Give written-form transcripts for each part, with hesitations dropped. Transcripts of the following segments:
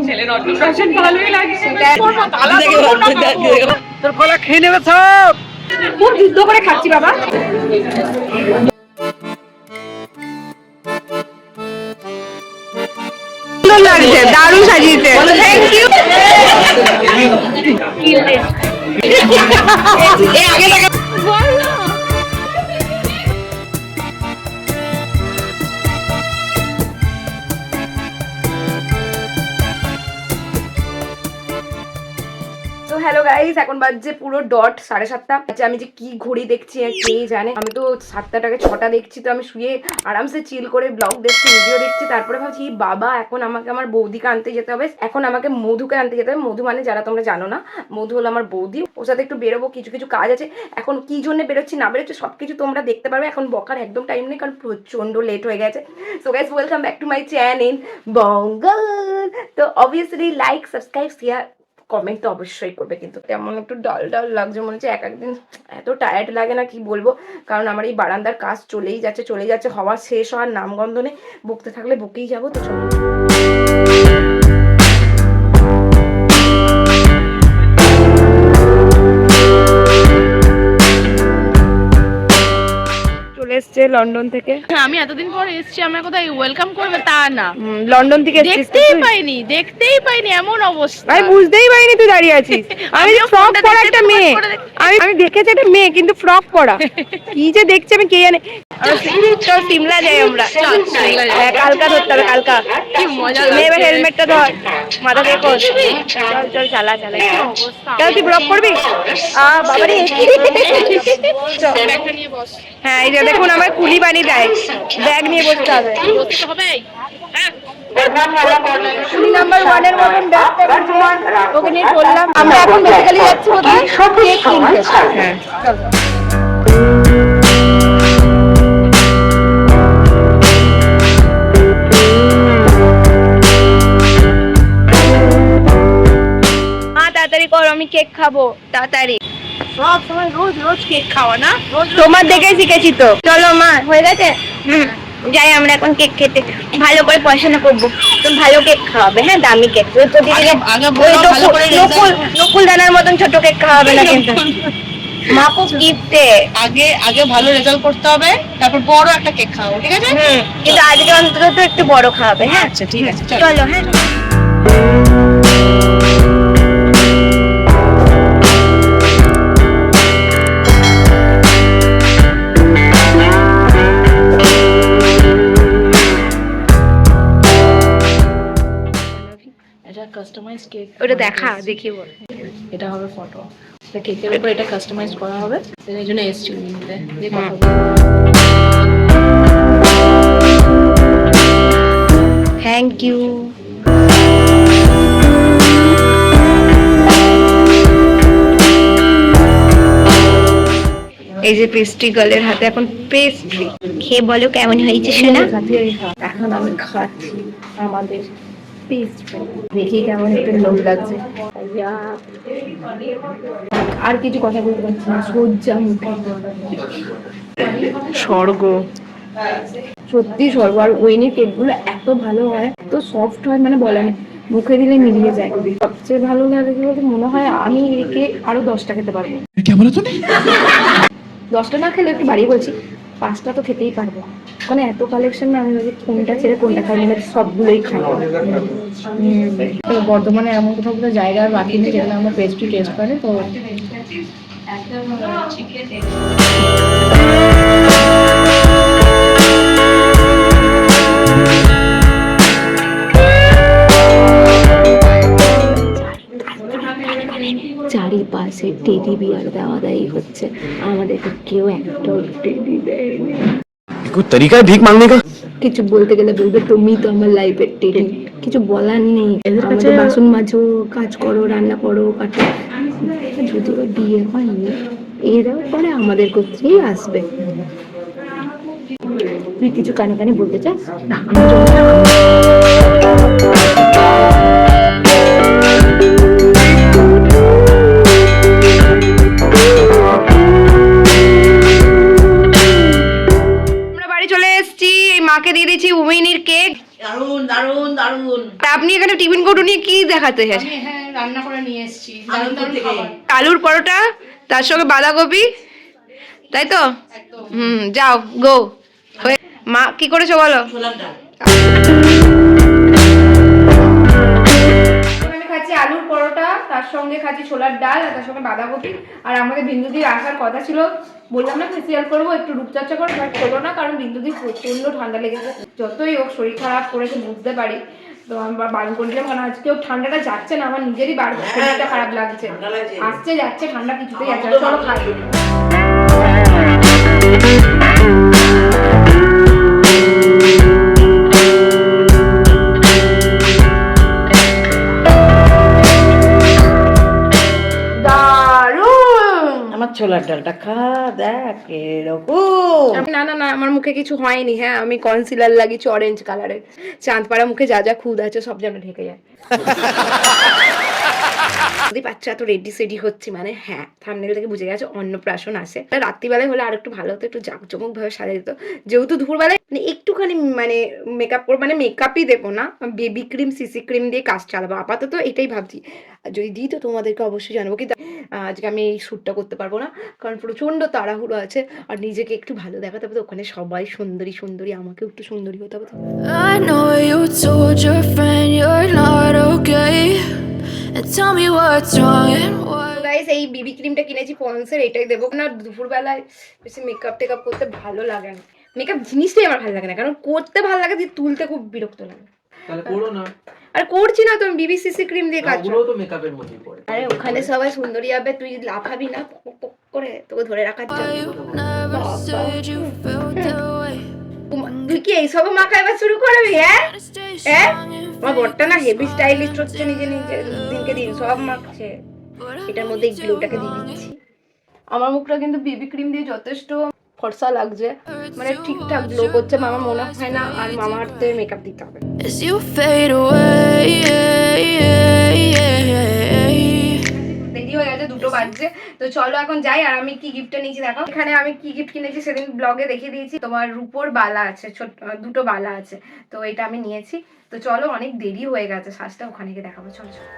ছেলের অন্নপ্রাশন ভালোই লাগছে। তোর গলা খেয়ে নেবে সব। খুব যুদ্ধ করে খাচ্ছি বাবা। লাগছে, দারুণ সাজিয়েছে। Thank you. হ্যালো গাইস, এখন বাজছে পুরো ডট 7:30। আচ্ছা, আমি যে কি ঘড়ি দেখছি কে জানে। আমি তো 7টাকে 6টা দেখছি, তো আমি শুয়ে আরামসে চিল করে ব্লগ দেখছি, ভিডিও দেখছি। তারপরে ভাবছি বাবা, এখন আমাকে আমার বৌদিকে আনতে যেতে হবে। এখন আমাকে মধুকে আনতে যেতে হবে। মধু মানে যারা তোমরা জানো না, মধু হলো আমার বৌদি। ওর সাথে একটু বেরোবো, কিছু কিছু কাজ আছে। এখন কি জন্য বেরোচ্ছি না বেরোচ্ছি সবকিছু তোমরা দেখতে পারবে। এখন বকার একদম টাইম নেই, কারণ প্রচন্ড লেট হয়ে গেছে। So guys, welcome back to my channel বঙ্গল। তো obviously like, subscribe, share, comment তো অবশ্যই করবে। কিন্তু তেমন একটু ডাল ডাল লাগছে, মনে হচ্ছে একদিন এত টায়ার্ড লাগে না কি বলবো। কারণ আমার এই বারান্দার কাজ চলেই যাচ্ছে, হওয়া শেষ হওয়ার নামগন্ধ নেই। বকতে থাকলে বকেই যাবো। তো চলো, এসছে লন্ডন থেকে। আমি এতদিন পর এসেছি, আমরা কোথায় ওয়েলকাম করবে তা না, লন্ডন থেকে দেখতেই পাইনি এমন অবস্থা। আমি বুঝতেই পারিনি তুই দাঁড়িয়ে আছিস। আমি ফ্রক পরা একটা মেয়ে, আমি দেখেছি একটা মেয়ে কিন্তু ফ্রক পরা। কি যে দেখছি আমি কে জানে। চল সিমলা যাই আমরা, কালকা ধরতে হবে। কালকা কি মজা মেয়ে, হেলমেটটা ধর, মাথা দিয়ে খোঁজ। চল চল চালা চালা। চল, তুই ব্লগ করবি? বাবারে, হ্যাঁ এই যে দেখুন আমার কুলি বানি দেয়, ব্যাগ নিয়ে বসতে হবে। কুলি নাম্বার 1 এর মতন ব্যাগটা ওকে নিয়ে চললাম। আমরা এখন বেসিক্যালি যাচ্ছি কোথায়? কেক কিনতে। হ্যাঁ চল। তাড়াতাড়ি করো, আমি কেক খাবো তাড়াতাড়ি। সব সময় রোজ রোজ কেক খাওয়া না, তোমার দেখে শিখেছি তো। চলো মা, হয়ে গেছে। যাই আমরা এখন কেক খেতে। ভালো করে পড়াশোনা করবো, তুমি ভালো কেক খাওয়াবে। হ্যাঁ, দামি কেক। নকুল দানার মতন ছোট কেক খাওয়াবে না কিন্তু। মা খুব গিফটে। আগে ভালো রেজাল্ট করতে হবে, তারপর বড় একটা কেক খাওয়াবো, ঠিক আছে? কিন্তু আজকে অন্তত তো একটু বড় খাওয়াবে। হ্যাঁ আচ্ছা ঠিক আছে, চলো। হ্যাঁ, এটা কাস্টমাইজ কেক। ওটা দেখা দেখি বল। এটা হবে ফটো, কেকের উপর এটা কাস্টমাইজ করা হবে। এই জন্য এসেছি নিতে, দিয়ে কথা বলবো। Thank you. এই যে পেস্ট্রি গার্লের হাতে এখন পেস্ট্রি। খেয়ে বলো কেমন হয়েছে শোনা। এখন আমি খাচ্ছি আমাদের পেস্ট্রি, দেখি কেমন একটু লোভ লাগছে। আর কিছু কথা বলতে পারছি না, সজ্জা মুখে স্বর্গ, সত্যি স্বর্গ। আর ওয়েনের কেকগুলো এত ভালো হয়, তো সফট হয়, মানে বলে না, মুখে দিলে মিলিয়ে যায়। সবচেয়ে ভালো লাগে কি বলতে, মনে হয় আমি এই কেক আরো 10টা খেতে পারবো। 10টা না খেলে একটু বাড়িয়ে বলছি, 5টা তো খেতেই পারবো। মানে এত কালেকশন না, আমি ভাবছি কোনটা ছেড়ে কোনটা খাই, মানে সবগুলোই খাই। বর্ধমানে এমন কোথাও কোথাও জায়গা বাকি নেই যেখানে আমরা পেস্ট্রি টেস্ট করে। তো চারিপাশে টেডি বিয়ার দেওয়া দেয় হচ্ছে, আমাদেরকে কেউ একটা টেডি দেয়নি। कोई तरीका है भीख मांगने का? কিছু বলতে গেলে বলবে তুমি তো আমার লাইফের টেডি। কিছু বলার নেই। এদের কাছে বাসন মাজো, কাজ করো, রান্না করো, কাটো। যদি ওর বিয়ে হয়নি, এরাও পরে আমাদের কোথায় আসবে। তুই কিছু কানে কানে বলতে চাস? মাকে দিয়ে দিয়েছি উমিনির কেক। দারুন দারুন দারুন। আপনি আপনি এখানে টিফিন কৌটো নিয়ে কি দেখাতে চান? হ্যাঁ রান্না করে নিয়ে এসেছি, দারুণ দারুণ খাবার। আলুর পরোটা তার সঙ্গে বাঁধাকপি, তাই তো? যাও গো। মা কি করেছো বলো? আমি খাচ্ছি আলুর পরোটা, তার সঙ্গে খাচ্ছি ছোলার ডাল, আর তার সঙ্গে বাঁধাকপি। আর আমাদের বিন্দুদির আসার কথা ছিল, বললাম না ফেসিয়াল করবো, একটু রূপচর্চা করবো, বাট করবো না, কারণ বিন্দুদির প্রচন্ড ঠান্ডা লেগেছে। যতই হোক শরীর খারাপ করেছে বুঝতে পারি, তো আমরা বারণ করেছিলাম, কারণ আজকেও ঠান্ডাটা যাচ্ছে না, আমার নিজেরই শরীরটা খারাপ লাগছে, আসছে যাচ্ছে ঠান্ডা কিছুতেই যাচ্ছে না। চলো খাই। আমার ছোলার ডালটা খা, দেখ এরকম। না না না, আমার মুখে কিছু হয়নি। হ্যাঁ, আমি কনসিলার লাগিয়েছি অরেঞ্জ কালারের। চাঁদপাড়া মুখে যা যা খুদ আছে সব যেন ঢেকে যায়। বাচ্চা তো রেডি সেডি হচ্ছে, মানে হ্যাঁ থাম্বনেল থেকে বুঝে গেছে অন্নপ্রাশন আছে। রাত্রিবেলায় হলে আর একটু ভালো হতো, একটু জাঁকজমক ভাবে সাজা দিত। যেহেতু দুপুরবেলায় মানে একটুখানি মানে মেকআপ করবো, মানে মেকআপই দেবো না, বেবি ক্রিম সিসি ক্রিম দিয়ে কাজ চালাবো আপাতত, এটাই ভাবছি। যদি দিই তো তোমাদেরকে অবশ্যই জানাবো, কিন্তু আজকে আমি এই শ্যুটটা করতে পারবো না, কারণ প্রচন্ড তাড়াহুড়ো আছে। আর নিজেকে একটু ভালো দেখাতে হবে, তো ওখানে সবাই সুন্দরী সুন্দরী, আমাকেও একটু সুন্দরী হতে হবে। I know you told your friend you're not okay, and tell me what's wrong and why. Guys, এই বিবি ক্রিমটা কিনেছি পন্সের, এটাই দেবো না। দুপুরবেলায় বেশি মেকআপ টেকআপ করতে ভালো লাগে না, মেকআপ জিনিসটাই আমার ভালো লাগে না, কারণ করতে ভালো লাগে, দিয়ে তুলতে খুব বিরক্ত লাগে। তাহলে করো না। আর করছি না তো, আমি বিবিসিসি ক্রিম দিয়ে কাজ ওগুলো তো মেকআপের মধ্যেই পড়ে। আরে ওখানে সবাই সুন্দরী হবে, তুই লাফাবি না পক পক করে, তোকে ধরে রাখার জন্য। You never said you felt that way. তুই কি এইসব মাখা এবার শুরু করবি? হ্যাঁ Stay হ্যাঁ, strong and আমার বরটা না হেভি স্টাইলিস্ট হচ্ছে, নিজে নিজে দিনকে দিন সব মাখছে। এটার মধ্যে এই গ্লোটাকে দিয়ে দিচ্ছি। আমার মুখটা কিন্তু বেবি ক্রিম দিয়ে যথেষ্ট ফর্সা লাগছে, মানে ঠিকঠাক গ্লো করছে। মামা মনে হয় না আর মামা আর্থে মেকআপ দিতে হবে। as you fade away. দেরি হয়ে গেছে, 2টো বাজছে, তো চলো এখন যাই। আর আমি কি গিফটটা নিয়েছি দেখো। এখানে আমি কি গিফট কিনেছি সেদিন ব্লগে দেখিয়ে দিয়েছি। তোমার রূপোর বালা আছে, ছোট 2টো বালা আছে, তো এটা আমি নিয়েছি। তো চলো, অনেক দেরি হয়ে গেছে, সাজটা ওখানে গিয়ে দেখাবো। চলো চলো।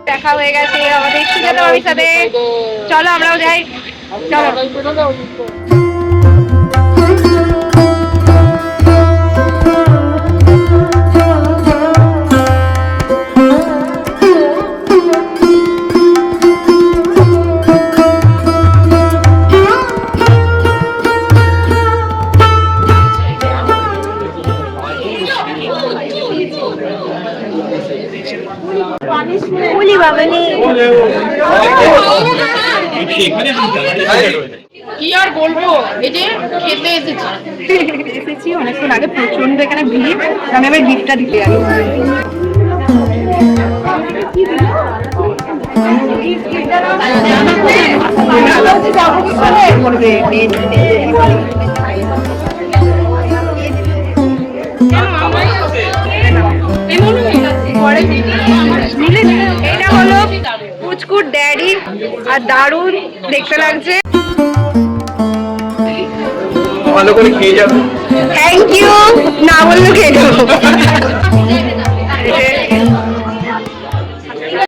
দেখা হয়ে গেছে আমাদের সুজাতা মামির সাথে, চলো আমরাও যাই। চলো। কি আর বলবো, এই যে খেতে এসেছি অনেকক্ষণ আগে, প্রচন্ড এখানে ভিড়, আমি আবার গিফটটা দিতে যাই। এটা হলো কুচকুট ড্যাডি, আর দারুণ দেখতে লাগছে। ভালো করে খেয়ে যাবে। থ্যাংক ইউ, না বললেও খেয়ে যাবো।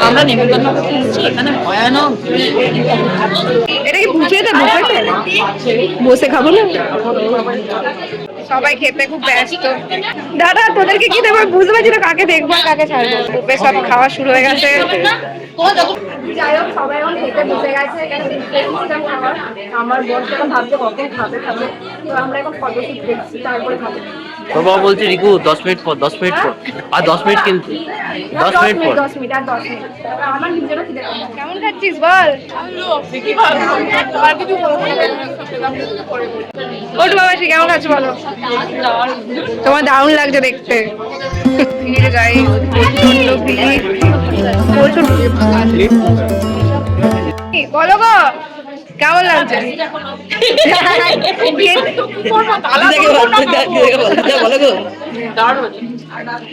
আমরা নেমন্তন্ন করতে এসেছি, এখানে ভয়ানক। এটা কি বুঝে দেবো, বসে খাবো না? সবাই খেতে খুব ব্যস্ত। দাদা তোদেরকে কি দেবো বুঝতে পারছি না, কাকে দেখবো আর কাকে ছাড়বো। বুফে সব খাওয়া শুরু হয়ে গেছে। যাই হোক, সবাই এখন খেতে বসে গেছে। এখানে সিস্টেম খাবার। আমার বর সেটা ভাবছে কখন খাবে খাবে, তো আমরা এখন ফটোশুট দেখছি, তারপরে খাবো। বাবা বলছে রিকু 10 মিনিট পর, 10 মিনিট পর, আর 10 মিনিট কিন্তু 10 মিনিট পর। 10 মিনিট আর 10 মিনিট। আমার নিজেরও খিদে পেয়েছে। কেমন খাচ্ছিস বল? ওটু বাবাসি কেমন খাচ্ছ বলো? তোমার দারুণ লাগছে দেখতে। ভিড় গাই, প্রচন্ড ভিড়, প্রচুর ভিড়। বলো গো, কেমন লাগছে?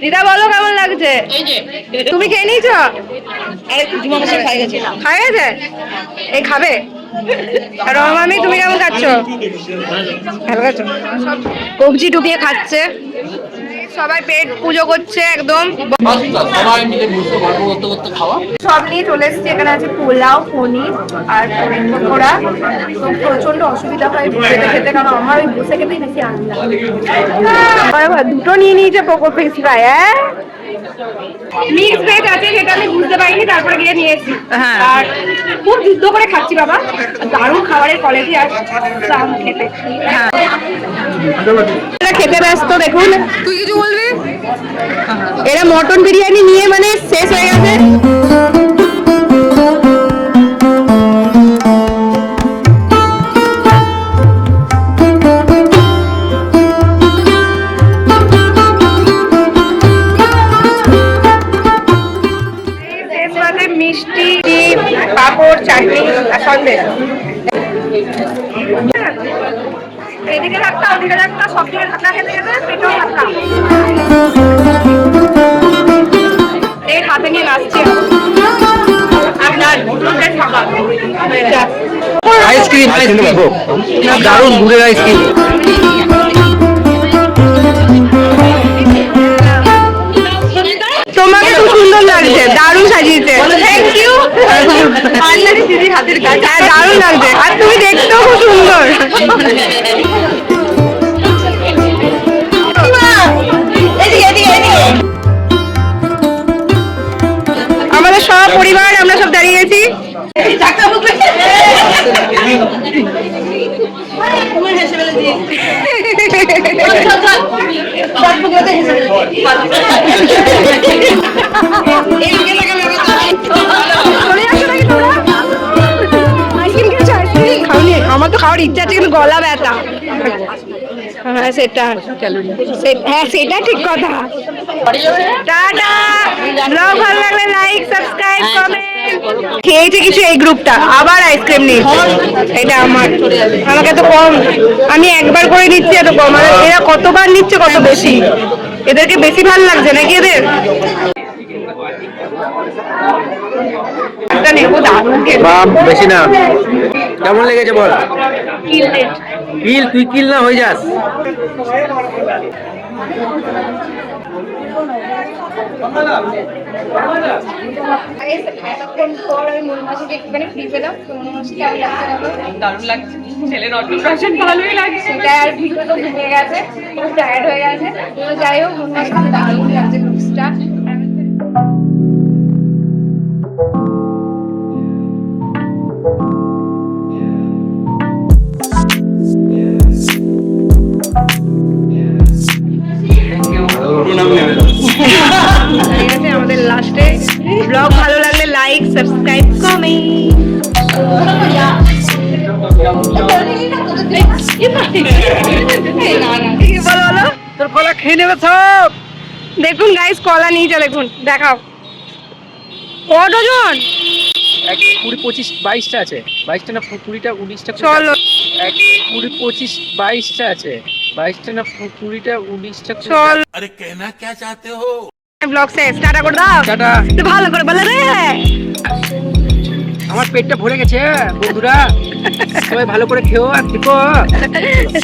দিদা বলো কেমন লাগছে? তুমি খেয়ে নিয়েছো? খাই গেছে? এই খাবে? আর মামি তুমি কেমন খাচ্ছ? ভালো খাচ্ছ? কবজি ঢুকিয়ে খাচ্ছে, সবাই পেট পুজো করছে একদম। সবাই মিলে বসে গল্প করতে করতে খাওয়া। সব নিয়ে চলে এসেছি। এখানে আছে পোলাও, পনির আর পকোড়া। তো প্রচন্ড অসুবিধা হয় খেতে খেতে, কারণ আমার ওই বসে খেতেই বেশি আনন্দ লাগে। দুটো নিয়ে নিয়েছে ফিশ ফ্রাই। হ্যাঁ, মিক্স ভেজ আছে, সেটা আমি বুঝতে পারিনি, তারপরে গিয়ে নিয়েছি। আর খুব যুদ্ধ করে খাচ্ছি বাবা, দারুণ খাবারের কোয়ালিটি আর দাম খেতে। খেতে ব্যস্ত দেখুন। তুই কিছু বলবি? এরা মটন বিরিয়ানি নিয়ে মানে শেষ হয়ে গেছে। মিষ্টি, পাঁপড়, চাটনি আর সন্দেশ। এদিকে ধাক্কা, ওদিকে ধাক্কা, সব দিকে ধাক্কা খেতে খেতে পেটেও ধাক্কা। এই হাতে নিয়ে নাচছি। আইসক্রিম দারুণ গুড়ের আইসক্রিম। তোমাকে খুব সুন্দর লাগছে, দারুণ সাজিয়েছে। Thank you. দিদির হাতের কাজ দারুণ লাগছে, আর তুমি দেখতেও খুব সুন্দর। আমাদের সব পরিবার আমরা সব দাঁড়িয়েছি। আমার তো খাওয়ার ইচ্ছা আছে, কিন্তু গলা ব্যথা। হ্যাঁ সেটা, হ্যাঁ সেটা ঠিক কথা। টাটা। ব্লগ ভালো লাগলে লাইক, সাবস্ক্রাইব, কমেন্ট। খেয়েছে কিছু এই গ্রুপটা, আবার আইসক্রিম নিয়ে। এটা আমাকে তো কম, আমি একবার করে নিচ্ছি এত কম। আর এরা কতবার নিচ্ছে, কত বেশি। এদেরকে বেশি ভালো লাগছে নাকি এদের? একটা নেবো, দারুণ বেশি না। কেমন লেগেছে বল? কিল, তুই কিল না হয়ে যাস। এতক্ষণ পর আমি মন মাসিকে একটুখানি ফ্রি পেলাম। মন মাসি কেমন লাগছে? দারুণ লাগছে, ছেলের অন্নপ্রাশন ভালোই লাগছে। সেটা আর ভিডিও তো ঘুমিয়ে গেছে, খুব টায়ার্ড হয়ে গেছে। তো যাই হোক, মন মাসিকে দারুণ লাগছে লুকসটা। আমাদের লাস্টে ব্লগ ভালো লাগলে লাইক, সাবস্ক্রাইব, কমেন্ট। বলো তোর কলা খেয়ে নেবে সব। দেখুন গাইস, কলা নিয়ে চলে, দেখুন দেখাও কত জন। 20, 25, 22টা আছে। 22টা না 20টা 19টা। চলো 20, 25, 22টা আছে। 22টা না 20টা 19টা। চল, अरे कहना क्या चाहते हो? ব্লগ শেষ, টাটা করে দাও। টাটা। তো ভালো করে বলে রে। আমার পেটটা ভরে গেছে বন্ধুরা, সবাই ভালো করে খেও আর দেখো।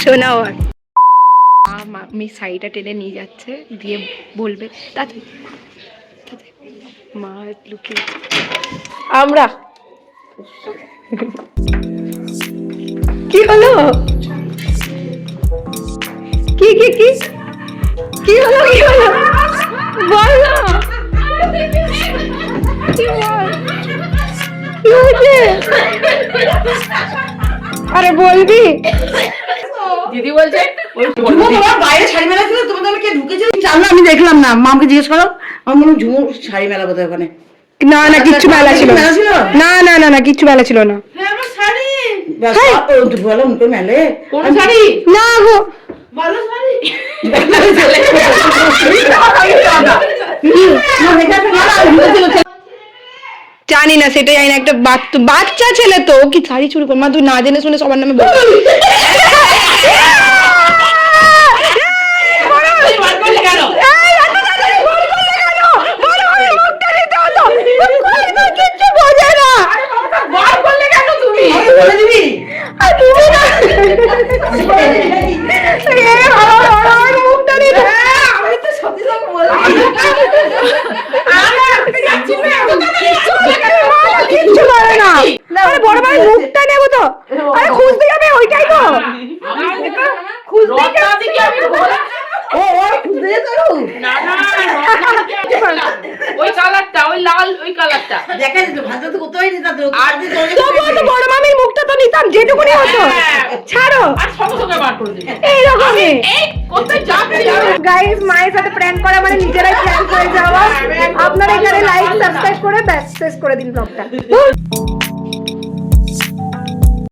শোনাও। আমি শাড়িটা টেনে নিয়ে যাচ্ছে, দিয়ে বলবে তাতে মা লুকিয়ে। আমরা কি হলো? কি কি কি কি হলো? কি হলো বল না। কি বল? কি হয়েছে? আরে বলবি। দিদি বলছে বাইরে শাড়ি মেলা ছিল, তোমার তাহলে কে ঢুকেছিল জানো? আমি দেখলাম না, মামকে জিজ্ঞেস করো। আমার মনে হয় ঝুমুর শাড়ি মেলা বোধহয় ওখানে। না না, কিচ্ছু মেলা ছিল না। না না না না, কিচ্ছু মেলা ছিল না। বলো উনকে মেলে কোন শাড়ি? না গো, ভালো শাড়ি। জানি না, সেটা জানি না, একটা বাচ্চা ছেলে তো, ও কি শাড়ি চুরি করে? মা তুই না জেনে শুনে সবার নামে বল। বড় ভাই মুখটা নেবো তো, আরে খুঁজতে যাবে ওইটাই তো, খুঁজতে ওই কালারটা, ওই লাল, ওই কালারটা দেখা যেত ভাজা তো কোথাও নিতাম বড় মামির মুখটা তো নিতাম যেটুকুনি হতো, ছাড়ো আর সঙ্গে সঙ্গে বার করে দিবি। এইরকমই। কোথায় যাবে? গাইস, মায়ের সাথে প্র্যাঙ্ক করা মানে নিজেরাই প্র্যাঙ্ক হয়ে যাওয়া। আপনারা এখানে লাইক সাবস্ক্রাইব করে ব্যাস শেষ করে দিন ব্লগটা।